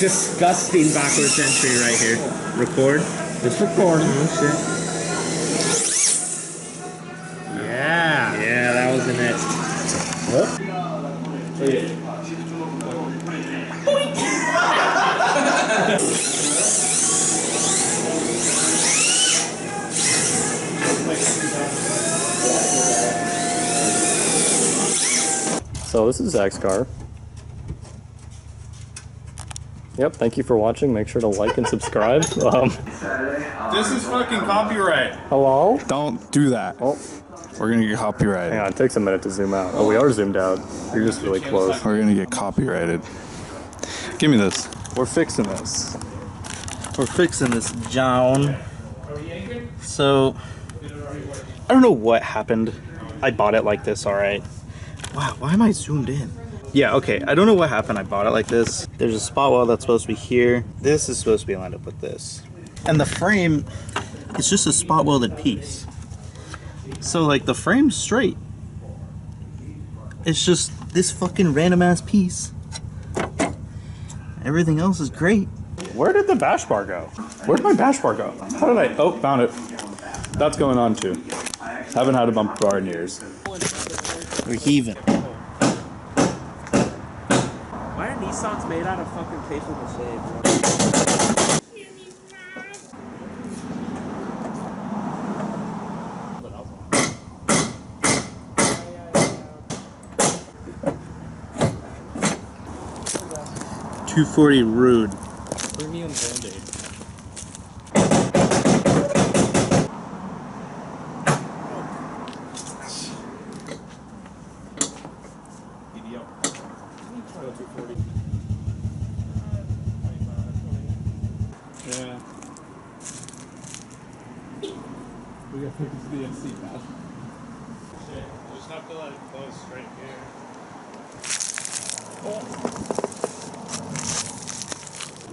Disgusting backwards entry right here. Record. It's recording. Oh shit. Yeah. Yeah, that was the net. What? So this is Zach's car. Yep, thank you for watching. Make sure to like and subscribe. This is fucking copyright. Hello? Don't do that. Oh, We're gonna get copyrighted. hang on, it takes a minute to zoom out. Oh, we are zoomed out. You're just really close. We're gonna get copyrighted. Give me this. We're fixing this. We're fixing this, John. So, I don't know what happened. I bought it like this, alright. Wow, why am I zoomed in? Yeah, okay, I don't know what happened. I bought it like this. There's a spot weld that's supposed to be here. This is supposed to be lined up with this. And the frame, it's just a spot welded piece. So, like, the frame's straight. It's just this fucking random ass piece. Everything else is great. Where did the bash bar go? Where'd my bash bar go? How did I? Oh, found it. That's going on too. Haven't had a bump bar in years. We're heaving. Why are Nissans made out of fucking paper mache, bro? $240 rude. Premium Band-Aid. Yeah. We got to the MC now. Just have to let it close straight here.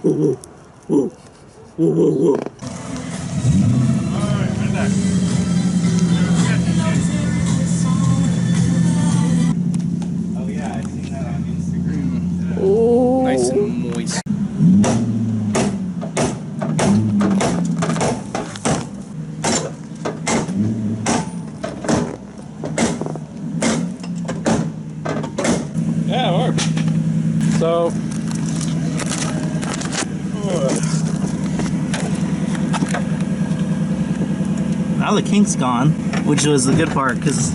Alright, right there. Oh yeah, I've seen that on Instagram. Oh. Nice and moist. Yeah, it worked. So. Now the kink's gone, which was the good part because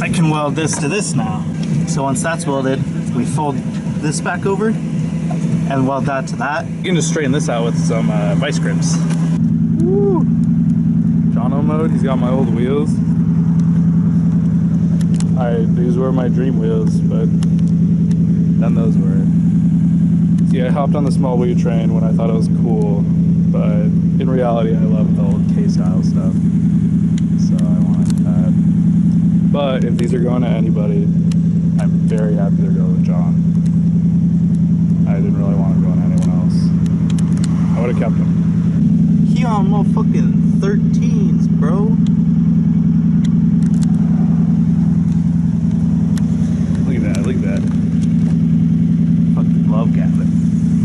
I can weld this to this now. So once that's welded, we fold this back over and weld that to that. You can just straighten this out with some vice grips. Woo! Jono mode, he's got my old wheels. These were my dream wheels, but then those were. See, I hopped on the small wheel train when I thought it was cool, but in reality I love the old K-style stuff. So I want that. But if these are going to anybody, I'm very happy they're going with John. I didn't really want to go on anyone else. I would have kept him. He on motherfucking 13s, bro. Look at that, look at that. Fucking love Gavin.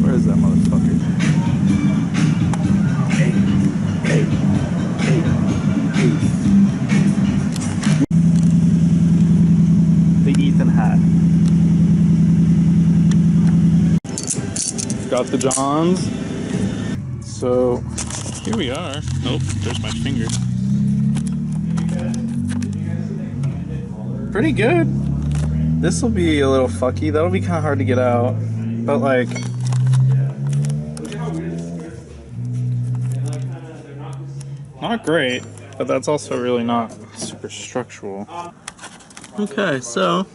Where is that motherfucker? Hey, hey, hey, hey. The Ethan hat. Got the Johns. So here we are. Oh, there's my finger. Pretty good. This will be a little fucky. That'll be kind of hard to get out. But like, not great. But that's also really not super structural. Okay, so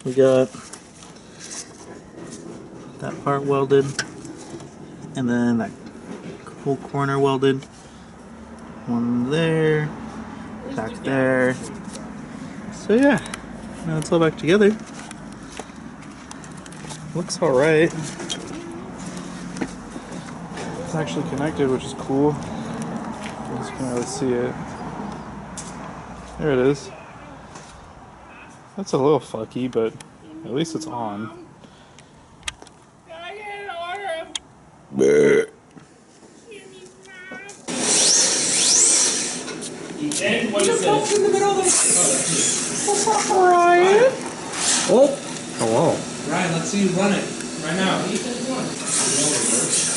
we got that part welded, and then that whole corner welded. One there, back there. So yeah, now it's all back together. Looks alright. It's actually connected, which is cool. You just can't really see it. There it is. That's a little fucky, but at least it's on. Ethan, what is this? In the middle of the... What's up, Ryan? Oh, hello. Ryan, let's see you run it right now. Ethan, come on.